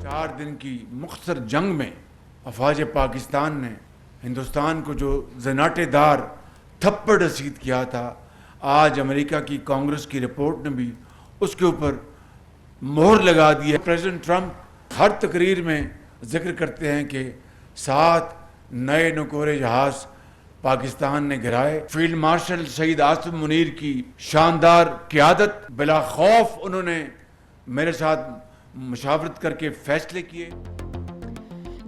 4 दिन की मुख्तर जंग में अफवाज पाकिस्तान ने हिंदुस्तान को जो जनाटेदार थप्पड़ रसीद किया था, आज अमेरिका की कांग्रेस की रिपोर्ट ने भी उसके ऊपर मोहर लगा दी है। प्रेसिडेंट ट्रंप हर तकरीर में जिक्र करते हैं कि 7 नए नकोरे जहाज पाकिस्तान ने गिराए। फील्ड मार्शल शहीद आसिम मुनीर की शानदार क़यादत, बिला खौफ उन्होंने मेरे साथ मुशावरत करके फैसले किए।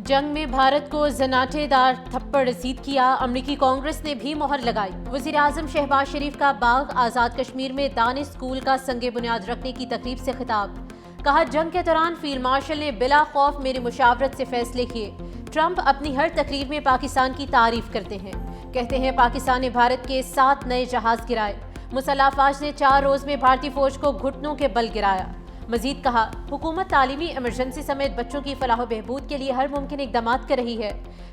जंग में भारत को जनाटेदार थप्पड़ रसीद किया, अमरीकी कांग्रेस ने भी मोहर लगाई। वज़ीर आज़म शहबाज शरीफ का बाग आज़ाद कश्मीर में दानिश स्कूल का संगे बुनियाद रखने की तकरीब से खिताब। कहा, जंग के दौरान फील्ड मार्शल ने बिला खौफ मेरी मुशावरत से फैसले किए। ट्रंप अपनी हर तकरीर में पाकिस्तान की तारीफ करते हैं, कहते हैं पाकिस्तान ने भारत के 7 नए जहाज गिराए। मुसल्लह अफवाज ने 4 रोज में भारतीय फौज को घुटनों के बल गिराया। मजीद कहा, हुकूमत तालीमी इमरजेंसी समेत बच्चों की फलाह बहबूद के लिए हर मुमकिन इकदाम कर रही है।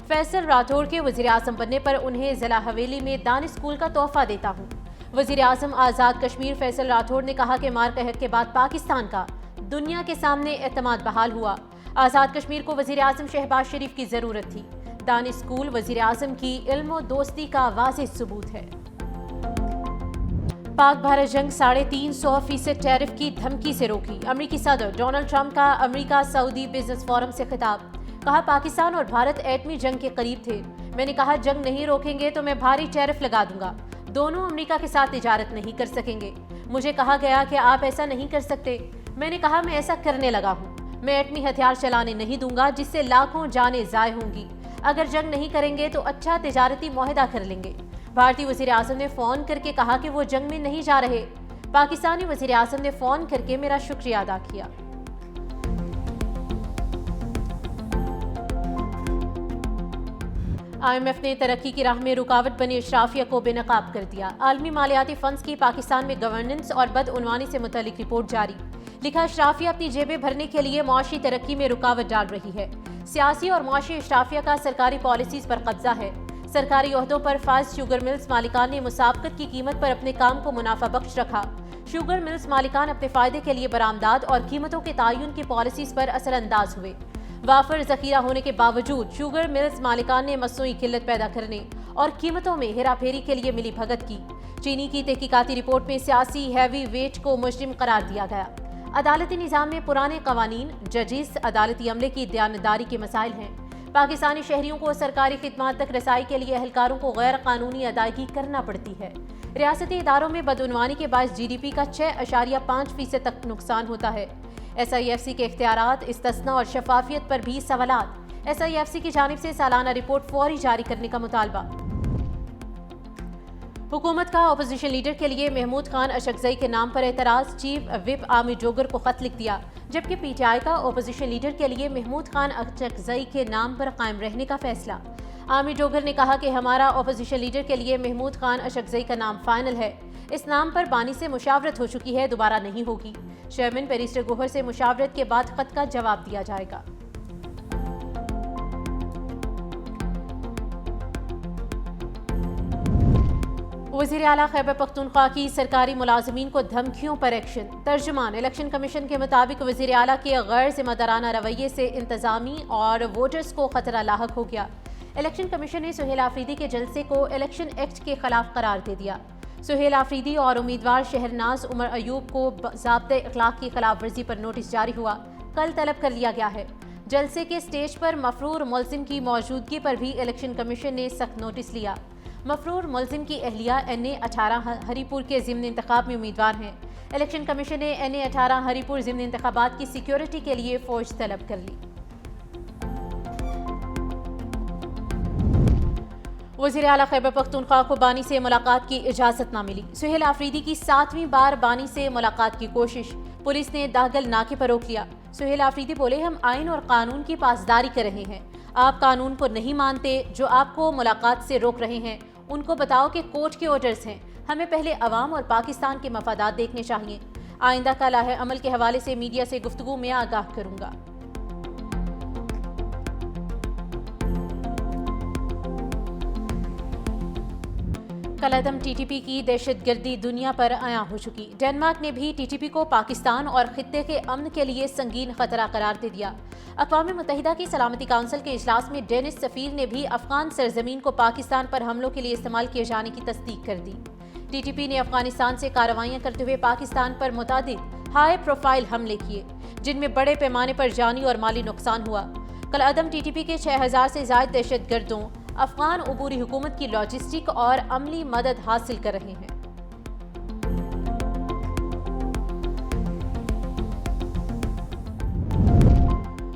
फैसल राठौड़ के वज़ीर आज़म बनने पर उन्हें ज़िला हवेली में दानिश स्कूल का तोहफा देता हूँ। वज़ीर आज़म आज़ाद कश्मीर फैसल राठौड़ ने कहा कि मार कहर के बाद पाकिस्तान का दुनिया के सामने एतमाद बहाल हुआ। आज़ाद कश्मीर को वज़ीर आज़म शहबाज शरीफ की ज़रूरत थी। दानिश स्कूल वज़ीर आज़म की इल्म और दोस्ती का वाज़ेह सबूत है। पाक भारत जंग 350% टैरिफ की धमकी से रोकी। अमरीकी सदर डोनाल्ड ट्रंप का अमरीका सऊदी बिजनेस फोरम से खिताब। कहा, पाकिस्तान और भारत एटमी जंग के करीब थे। मैंने कहा, जंग नहीं रोकेंगे तो मैं भारी टैरिफ लगा दूंगा। दोनों अमरीका के साथ तिजारत नहीं कर सकेंगे। मुझे कहा गया कि आप ऐसा नहीं कर सकते। मैंने कहा, मैं ऐसा करने लगा हूँ। मैं एटमी हथियार चलाने नहीं दूंगा जिससे लाखों जानें ज़ाय होंगी। अगर जंग नहीं करेंगे तो अच्छा तिजारती मुआहदा कर लेंगे। भारतीय वज़ीर आज़म ने फ़ोन करके कहा कि वो जंग में नहीं जा रहे। पाकिस्तानी वज़ीर आज़म ने फ़ोन करके मेरा शुक्रिया अदा किया। IMF ने तरक्की की राह में रुकावट बने अशराफिया को बेनकाब कर दिया। आलमी मालियाती फंड्स की पाकिस्तान में गवर्नेंस और बदउनवानी से मुतल्लिक रिपोर्ट जारी। लिखा, अशराफिया अपनी जेबें भरने के लिए मुआशी तरक्की में रुकावट डाल रही है। सियासी और मुआशी अशराफिया का सरकारी पॉलिसीज पर कब्जा है। सरकारी ओहदों पर फाइज शुगर मिल्स मालिकान ने मुसाबकत की कीमत पर अपने काम को मुनाफा बख्श रखा। शुगर मिल्स मालिकान अपने फायदे के लिए बरामदात और कीमतों के तयन की पॉलिसीज पर असरअंदाज हुए। वाफर जखीरा होने के बावजूद शुगर मिल्स मालिकान ने मसनूई किल्लत पैदा करने और कीमतों में हेरा फेरी के लिए मिली भगत की। चीनी की तहकीकाती रिपोर्ट में सियासी हैवी वेट को मुजरिम करार दिया गया। अदालती निज़ाम में पुराने कवानीन, जजिस, अदालती अमले की दयानतदारी के मसाइल हैं। पाकिस्तानी शहरियों को सरकारी खिदमात तक रसाई के लिए अहलकारों को गैर कानूनी अदायगी करना पड़ती है। रियासती इदारों में बदउनवानी के बायस GDP का 6.5% तक नुकसान होता है। SIFC के इख्तियारात, इस्तिस्ना और शफाफियत पर भी सवालात। SIFC की जानिब से सालाना रिपोर्ट फौरी जारी करने का मुतालबा। हुकूमत का अपोजिशन लीडर के लिए महमूद खान अशकजई के नाम पर एतराज़। चीफ विप आमिर जोगर को खत लिख दिया, जबकि PTI का अपोजिशन लीडर के लिए महमूद खान अशकजई के नाम पर कायम रहने का फैसला। आमिर जोगर ने कहा कि हमारा अपोजिशन लीडर के लिए महमूद खान अशकजई का नाम फाइनल है। इस नाम पर बानी से मुशावरत हो चुकी है, दोबारा नहीं होगी। चेयरमैन बैरिस्टर गोहर से मुशावरत के बाद खत का जवाब दिया जाएगा। वज़ीर आला खैबर पख्तूनख्वा की सरकारी मुलाजमीन को धमकियों पर एक्शन। तर्जुमान, इलेक्शन कमीशन के मुताबिक वज़ीर आला के गैर जिम्मेदाराना रवैये से इंतजामी और वोटर्स को खतरा लाहक हो गया। इलेक्शन कमीशन ने सुहेल आफरीदी के जलसे को इलेक्शन एक्ट के खिलाफ करार दे दिया। सुहेल आफरीदी और उम्मीदवार शहरनाज उमर अयूब को ज़ाब्ते अखलाक की खिलाफ वर्जी पर नोटिस जारी हुआ, कल तलब कर लिया गया है। जलसे के स्टेज पर मफरूर मुलजिम की मौजूदगी पर भी इलेक्शन कमीशन ने सख्त नोटिस लिया। मफरूर मुलजिम की अहलिया NA-18 हरीपुर के ज़िम्न इंतखाब में उम्मीदवार हैं। इलेक्शन कमीशन ने NA-18 हरीपुर ज़िम्न इंतखाबात की सिक्योरिटी के लिए फौज तलब कर ली। वज़ीर आला खैबर पख्तूनख्वा को बानी से मुलाकात की इजाज़त न मिली। सुहेल आफरीदी की 7वीं बार बानी से मुलाकात की कोशिश, पुलिस ने दागल नाके पर रोक लिया। सुहेल आफरीदी बोले, हम आइन और कानून की पासदारी कर रहे हैं। आप कानून को नहीं मानते, जो आपको मुलाकात से रोक रहे हैं उनको बताओ कि कोर्ट के ऑर्डर्स हैं। हमें पहले अवाम और पाकिस्तान के मफादात देखने चाहिए। आइंदा का लाहे अमल के हवाले से मीडिया से गुफ्तगू में आगाह करूंगा। कलअदम टीटीपी की दहशतगर्दी दुनिया पर आया हो चुकी। डेनमार्क ने भी टीटीपी को पाकिस्तान और खित्ते के अमन के लिए संगीन खतरा करार दे दिया। अक़वाम मुत्तहिदा की सलामती काउंसिल के इजलास में डेनिस सफ़ीर ने भी अफगान सरजमीन को पाकिस्तान पर हमलों के लिए इस्तेमाल किए जाने की तस्दीक कर दी। टीटीपी ने अफगानिस्तान से कार्रवाइयां करते हुए पाकिस्तान पर मुतादिद हाई प्रोफाइल हमले किए, जिनमें बड़े पैमाने पर जानी और माली नुकसान हुआ। कलअदम टीटीपी के 6000 से ज़ायद दहशतगर्दों अफगान उबूरी हुकूमत की लॉजिस्टिक और अमली मदद हासिल कर रहे हैं।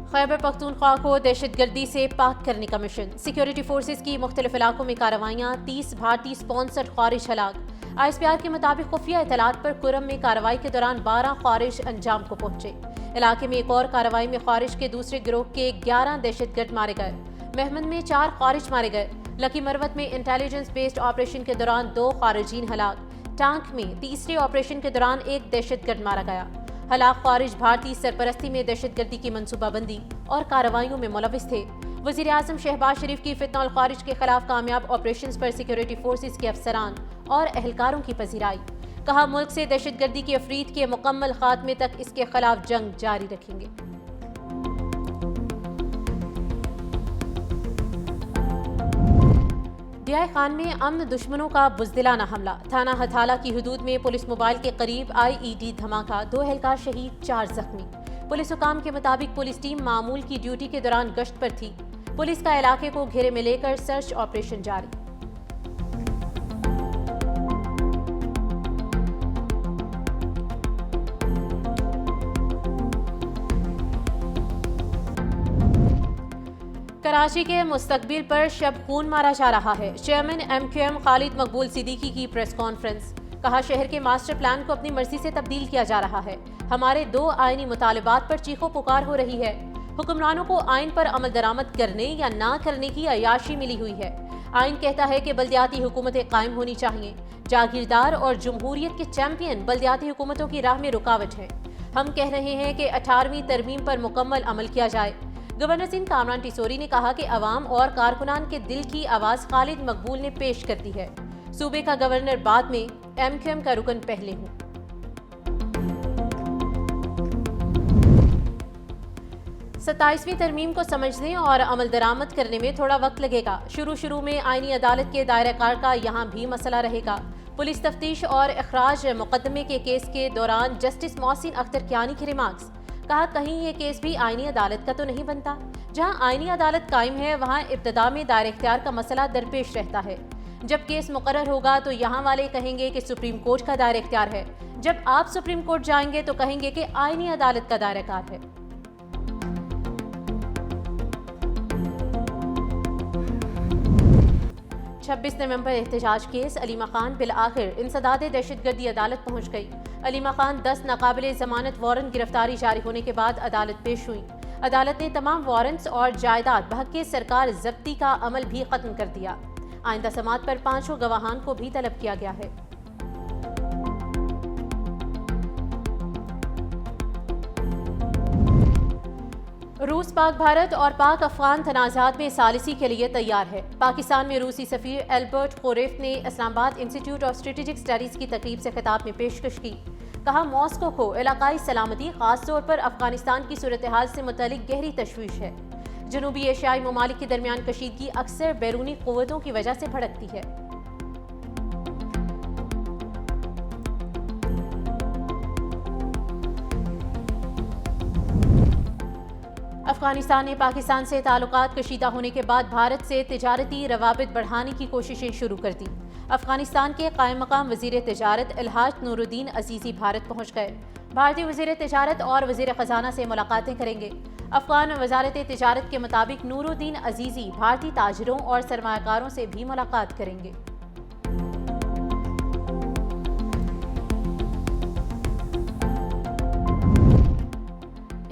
खैबर पख्तूनख्वा को दहशतगर्दी से पाक करने का मिशन। सिक्योरिटी फोर्सेज की मुख्तलिफ इलाकों में कार्रवाइयाँ, 30 भारतीय स्पॉन्सर्ड ख़ारिज हलाक। ISPR के मुताबिक खुफिया इतलात पर कुरम में कार्रवाई के दौरान 12 ख़ारिज अंजाम को पहुंचे। इलाके में एक और कार्रवाई में ख़ारिज के दूसरे गिरोह के 11 दहशतगर्द मारे गए। महमद में 4 ख़ारिज मारे गए। लकी मरवत में इंटेलिजेंस बेस्ड ऑपरेशन के दौरान 2 ख़ारिजीन हलाक। टांक में तीसरे ऑपरेशन के दौरान एक दहशतगर्द मारा गया। हलाक ख़ारिज भारतीय सरपरस्ती में दहशतगर्दी की मनसूबाबंदी और कार्रवाइयों में मुलविस थे। वज़ीर आज़म शहबाज शरीफ की फितनल ख़ारिज के खिलाफ कामयाब ऑपरेशंस पर सिक्योरिटी फोर्सेज के अफसरान और एहलकारों की पजीराई। कहा, मुल्क से दहशतगर्दी की अफरीद के मुकम्मल खात्मे तक इसके खिलाफ जंग जारी रखेंगे। डियाई खान में अमन दुश्मनों का बुज़दिलाना हमला। थाना हथाला की हदूद में पुलिस मोबाइल के करीब IED धमाका, 2 एहलकार शहीद, 4 जख्मी। पुलिस हुकाम के मुताबिक पुलिस टीम मामूल की ड्यूटी के दौरान गश्त पर थी। पुलिस का इलाके को घेरे में लेकर सर्च ऑपरेशन जारी। कराची के मुस्तकबिल पर शब खून मारा जा रहा है। चेयरमैन MQM खालिद मकबूल सिद्दीकी की प्रेस कॉन्फ्रेंस। कहा, शहर के मास्टर प्लान को अपनी मर्जी से तब्दील किया जा रहा है। हमारे 2 आईनी मुतालबात पर चीखों पुकार हो रही है। हुक्मरानों को आइन पर अमल दरामद करने या ना करने की अयाशी मिली हुई है। आइन कहता है कि बल्दियाती हुकूमतें कायम होनी चाहिए। जागीरदार और जमहूरियत के चैंपियन बल्दियाती हुकूमतों की राह में रुकावट है। हम कह रहे हैं कि 18वीं तरमीम पर मुकम्मल अमल किया जाए। गवर्नर सिंध कामरान टिसोरी ने कहा कि अवाम और कारकुनान के दिल की आवाज़ खालिद मकबूल ने पेश कर दी है। सूबे का गवर्नर बाद में, MQM का रुकन पहले हूँ। सत्ताईसवीं तरमीम को समझने और अमल दरामद करने में थोड़ा वक्त लगेगा। शुरू में आईनी अदालत के दायरा कार का यहाँ भी मसला रहेगा। पुलिस तफ्तीश और इखराज मुकदमे के केस के दौरान जस्टिस मोहसिन अख्तर कियानी के रिमार्क्स। कहा, कहीं ये केस भी आईनी अदालत का तो नहीं बनता। जहाँ आईनी अदालत कायम है वहाँ इब्तदा में दायरा इख्तियार का मसला दरपेश रहता है। जब केस मुकर्रर होगा तो यहाँ वाले कहेंगे कि सुप्रीम कोर्ट का दायरा इख्तियार है। जब आप सुप्रीम कोर्ट जाएंगे तो कहेंगे कि आईनी अदालत का दायरा कार है। छब्बीस नवंबर एहतजाज केस। अलीमा खान बिल आखिर इंसदाद दहशतगर्दी अदालत पहुंच गई। अलीमा खान 10 नाकाबिले जमानत वारंट गिरफ्तारी जारी होने के बाद अदालत पेश हुई। अदालत ने तमाम वारंट्स और जायदाद बहके सरकार जब्ती का अमल भी खत्म कर दिया। आइंदा समात पर 5 गवाहान को भी तलब किया गया है। रूस पाक भारत और पाक अफगान तनाज़ात में सालिसी के लिए तैयार है। पाकिस्तान में रूसी सफ़ीर एल्बर्ट खोरेफ ने Islamabad institute of strategic studies की तकरीब से खिताब में पेशकश की। कहा, मॉस्को को इलाकाई सलामती, खास तौर पर अफगानिस्तान की सूरत हाल से मुतल्लिक गहरी तशवीश है। जनूबी एशियाई ममालिक के दरमियान कशीदगी अक्सर बैरूनी क़ुव्वतों की वजह से भड़कती है। अफगानिस्तान ने पाकिस्तान से ताल्लुकात कशीदा होने के बाद भारत से तिजारती रवाबित बढ़ाने की कोशिशें शुरू कर दी। अफगानिस्तान के कायम मकाम वज़ीर तिजारत अलहाज नूरुद्दीन अजीज़ी भारत पहुँच गए। भारतीय वज़ीर तिजारत और वज़ीर ख़जाना से मुलाकातें करेंगे। अफगान वज़ारत तिजारत के मुताबिक नूरुद्दीन अजीज़ी भारतीय ताजरों और सरमायाकारों से भी मुलाकात करेंगे।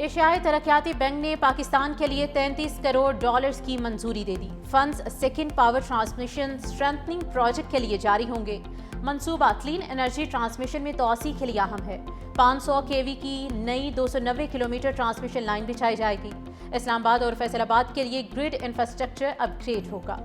एशियाई तरक्याती बैंक ने पाकिस्तान के लिए $33 करोड़ की मंजूरी दे दी। Funds second power transmission strengthening project के लिए जारी होंगे। मंसूबा क्लीन एनर्जी ट्रांसमिशन में तोसी के लिए अहम है। 500 kV की नई 290 किलोमीटर ट्रांसमिशन लाइन बिछाई जाएगी। इस्लामाबाद और फैसलाबाद के लिए ग्रिड इंफ्रास्ट्रक्चर अपग्रेड होगा।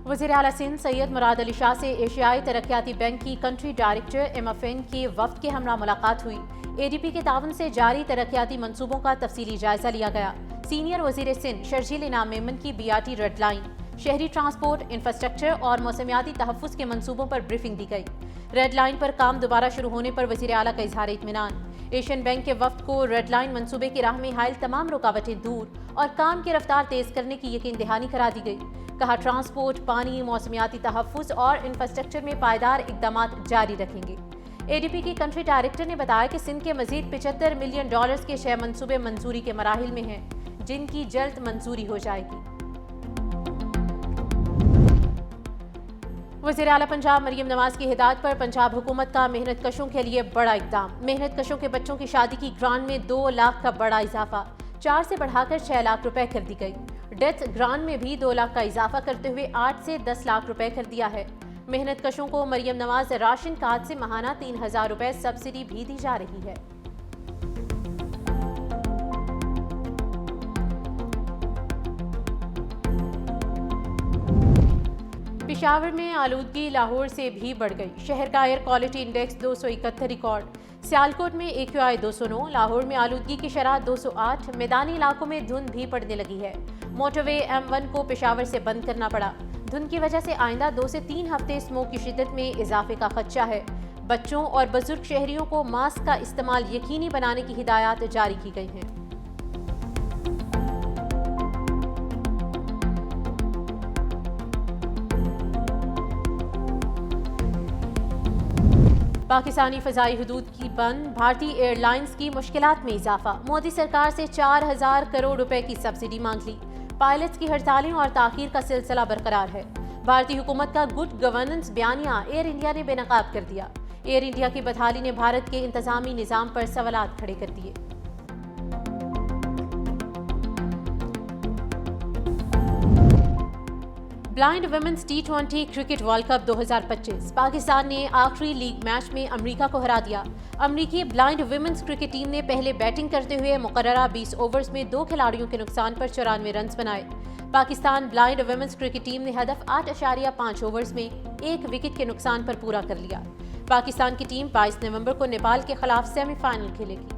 वज़ीर आला सिंध सैयद मुराद अली शाह से एशियाई तरक्याती बैंक की कंट्री डायरेक्टर MFN के वफ्द के हमरा मुलाकात हुई। ADP के तावन से जारी तरक्याती मंसूबों का तफसीली जायजा लिया गया। सीनियर वज़ीर सिंध शर्जील इनाम मेमन की BRT रेड लाइन, शहरी ट्रांसपोर्ट, इंफ्रास्ट्रक्चर और मौसमियाती तहफ़्फ़ुज़ के मंसूबों पर ब्रीफिंग दी गई। रेड लाइन पर काम दोबारा शुरू होने पर वज़ीर आला का इजहार इत्मीनान। एशियन बैंक के वफ्द को रेड लाइन मंसूबे की राह में हायल तमाम रुकावटें दूर और काम की रफ्तार तेज़ करने की यकीन दहानी करा दी गई। कहा ट्रांसपोर्ट, पानी, मौसमियाती तहफ़्फ़ुज़ और इंफ्रास्ट्रक्चर में पायदार इक़दामात जारी रखेंगे। ADP की कंट्री डायरेक्टर ने बताया कि सिंध के मज़ीद $75 मिलियन के 6 मंसूबे मंजूरी के मराहिल में हैं, जिनकी जल्द मंजूरी हो जाएगी। वज़ीर आला पंजाब मरियम नवाज की हिदायत पर पंजाब हुकूमत का मेहनत कशों के लिए बड़ा इक़दाम। मेहनत कशों के बच्चों की शादी की ग्रांट में 2 लाख का बड़ा इजाफा, 4 से बढ़ाकर 6 लाख रुपए कर दी गई। डेथ ग्रांट में भी 2 लाख का इजाफा करते हुए 8 से 10 लाख रुपए कर दिया है। मेहनत कशों को मरियम नवाज राशन कार्ड से माहाना 3000 रुपए सब्सिडी भी दी जा रही है। पेशावर में आलूदगी लाहौर से भी बढ़ गई। शहर का air quality index 271 record. Sialkot में AQI 209, लाहौर में आलूदगी की शरह 208। मैदानी इलाकों में धुंध भी पड़ने लगी है। मोटरवे M1 को पेशावर से बंद करना पड़ा। धुंध की वजह से आइंदा 2 से 3 हफ्ते स्मोक की शिद्दत में इजाफे का खदशा है। बच्चों और बुजुर्ग शहरियों को मास्क का इस्तेमाल यकीनी बनाने की हिदायत जारी की गई हैं। पाकिस्तानी फ़ज़ाई हदूद की बंद, भारतीय एयरलाइंस की मुश्किलात में इजाफा। मोदी सरकार से 4000 करोड़ रुपए की सब्सिडी मांग ली। पायलट्स की हड़तालें और ताख़ीर का सिलसिला बरकरार है। भारतीय हुकूमत का गुड गवर्नेंस बयानिया एयर इंडिया ने बेनकाब कर दिया। एयर इंडिया की बदहाली ने भारत के इंतज़ामी निज़ाम पर सवालात खड़े कर दिए। Blind women's T20 cricket world cup 2025। Pakistan ने आखिरी लीग मैच में अमेरिका को हरा दिया। अमेरिकी ब्लाइंड वुमेन्स क्रिकेट टीम ने पहले बैटिंग करते हुए मुकर्ररा 20 ओवर्स में 2 खिलाड़ियों के नुकसान पर 94 रन बनाए। Pakistan blind women's cricket team ने हदफ 8.5 ओवर्स में 1 विकेट के नुकसान पर पूरा कर लिया। पाकिस्तान की टीम 22 नवंबर को नेपाल के खिलाफ सेमीफाइनल खेलेगी।